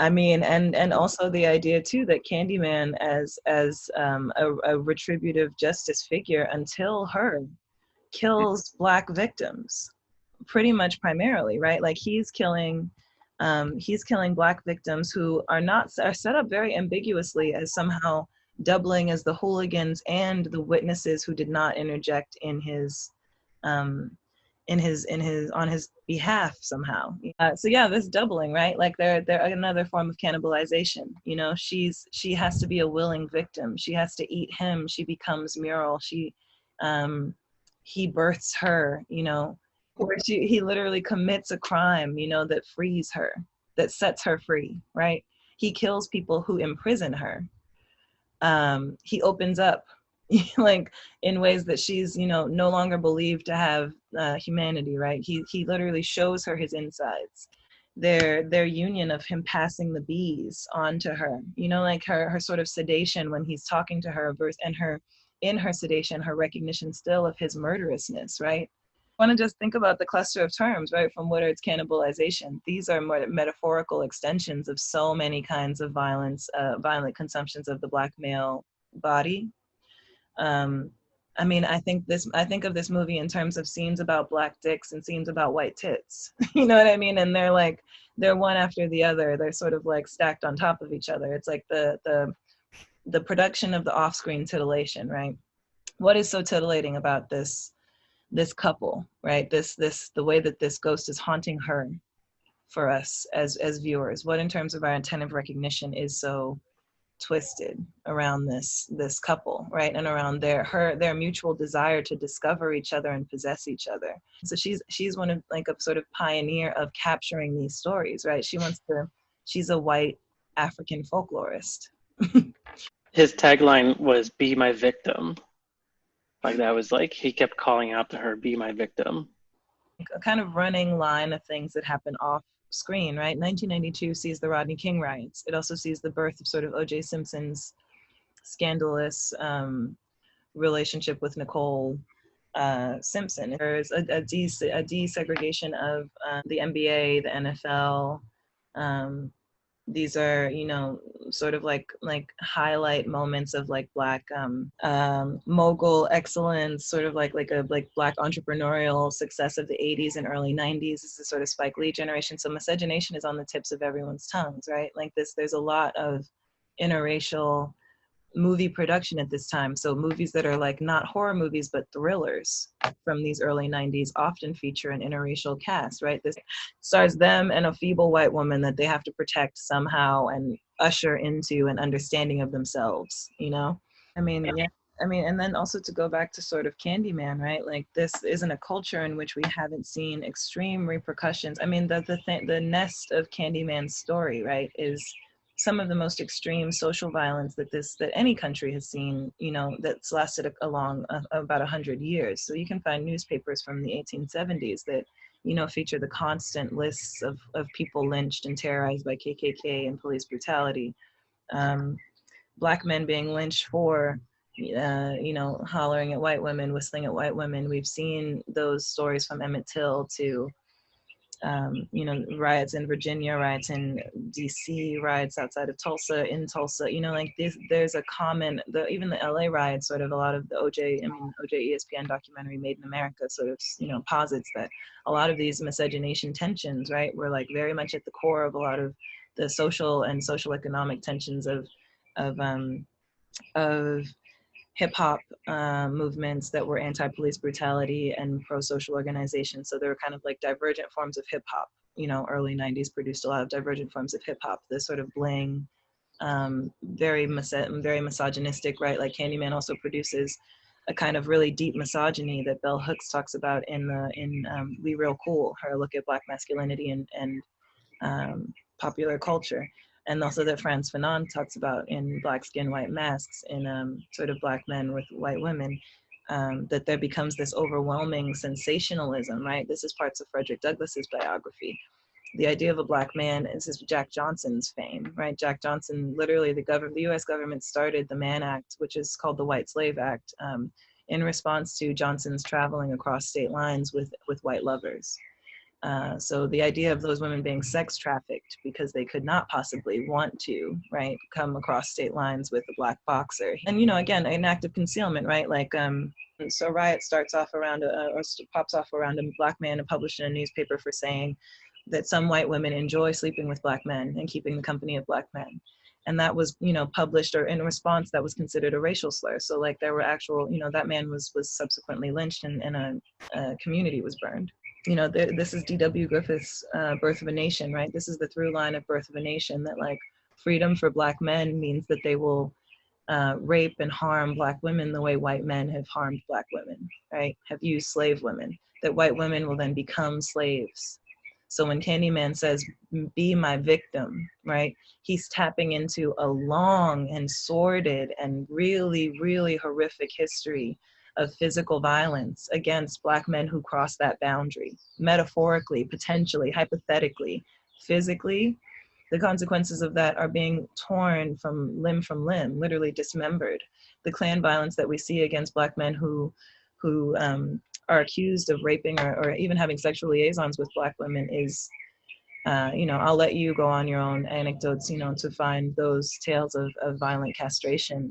I mean, and also the idea too that Candyman as a retributive justice figure until her kills Black victims, pretty much primarily, right? Like he's killing Black victims who are set up very ambiguously as somehow doubling as the hooligans and the witnesses who did not interject um, in his on his behalf somehow. So yeah, this doubling, right? Like they're another form of cannibalization. You know, she has to be a willing victim. She has to eat him. She becomes Mural. Um, he births her. You know, where he literally commits a crime. You know, that frees her, that sets her free. Right? He kills people who imprison her. He opens up like in ways that she's, you know, no longer believed to have humanity, right? He literally shows her his insides. Their union of him passing the bees on to her, you know, like her sort of sedation when he's talking to her, verse, and her in her sedation, her recognition still of his murderousness, right? I want to just think about the cluster of terms, right? From Woodard's cannibalization. These are more metaphorical extensions of so many kinds of violence, violent consumptions of the Black male body. um, I mean, I think of this movie in terms of scenes about Black dicks and scenes about white tits. You know what I mean? And they're one after the other. They're sort of like stacked on top of each other. It's like the production of the off-screen titillation, right? What is so titillating about this couple, right? The way that this ghost is haunting her for us as viewers. What in terms of our attentive recognition is so twisted around this couple, right? And around their mutual desire to discover each other and possess each other. So she's one of like a sort of pioneer of capturing these stories, right? She's a white African folklorist. His tagline was "Be my victim." Like that was like he kept calling out to her, "Be my victim." A kind of running line of things that happen off screen, right? 1992 sees the Rodney King riots. It also sees the birth of sort of O.J. Simpson's scandalous relationship with Nicole Simpson. There's a desegregation of the NBA, the NFL. These are, you know, sort of like highlight moments of like Black mogul excellence, sort of like Black entrepreneurial success of the 80s and early 90s. This is sort of Spike Lee generation. So miscegenation is on the tips of everyone's tongues, right? Like there's a lot of interracial movie production at this time. So movies that are like not horror movies, but thrillers from these early 90s often feature an interracial cast, right? This stars them and a feeble white woman that they have to protect somehow and usher into an understanding of themselves, you know? I mean, yeah. I mean, and then also to go back to sort of Candyman, right? Like this isn't a culture in which we haven't seen extreme repercussions. I mean, the nest of Candyman's story, right, is some of the most extreme social violence that any country has seen, you know, that's lasted about 100 years. So you can find newspapers from the 1870s that, you know, feature the constant lists of people lynched and terrorized by KKK and police brutality. Black men being lynched for, you know, hollering at white women, whistling at white women. We've seen those stories from Emmett Till to you know, riots in Virginia, riots in DC, riots outside of Tulsa, in Tulsa, you know, like there's a common, even the LA riots, sort of a lot of the OJ ESPN documentary Made in America sort of, you know, posits that a lot of these miscegenation tensions, right, were like very much at the core of a lot of the social and social economic tensions of hip hop movements that were anti-police brutality and pro-social organizations. So there were kind of like divergent forms of hip hop. You know, early 90s produced a lot of divergent forms of hip hop. This sort of bling, very misogynistic, right? Like Candyman also produces a kind of really deep misogyny that Bell Hooks talks about in We Real Cool, her look at Black masculinity and popular culture. And also that Frantz Fanon talks about in Black Skin, White Masks, in sort of Black men with white women, that there becomes this overwhelming sensationalism, right? This is parts of Frederick Douglass's biography. The idea of a Black man is Jack Johnson's fame, right? Jack Johnson, literally the US government started the Mann Act, which is called the White Slave Act, in response to Johnson's traveling across state lines with white lovers. So the idea of those women being sex trafficked because they could not possibly want to, right, come across state lines with a black boxer. And, you know, again, an act of concealment, right? Like, so Riot starts off around, pops off around a black man published in a newspaper for saying that some white women enjoy sleeping with black men and keeping the company of black men. And that was, you know, published, or in response, that was considered a racial slur. So like there were actual, you know, that man was subsequently lynched, and a community was burned. You know, this is D.W. Griffith's Birth of a Nation, right? This is the through line of Birth of a Nation, that like freedom for black men means that they will rape and harm black women the way white men have harmed black women, right? Have used slave women, that white women will then become slaves. So when Candyman says, be my victim, right? He's tapping into a long and sordid and really, really horrific history of physical violence against black men who cross that boundary, metaphorically, potentially, hypothetically, physically. The consequences of that are being torn from limb, literally dismembered. The Klan violence that we see against black men who are accused of raping or even having sexual liaisons with black women is, you know, I'll let you go on your own anecdotes, you know, to find those tales of violent castration.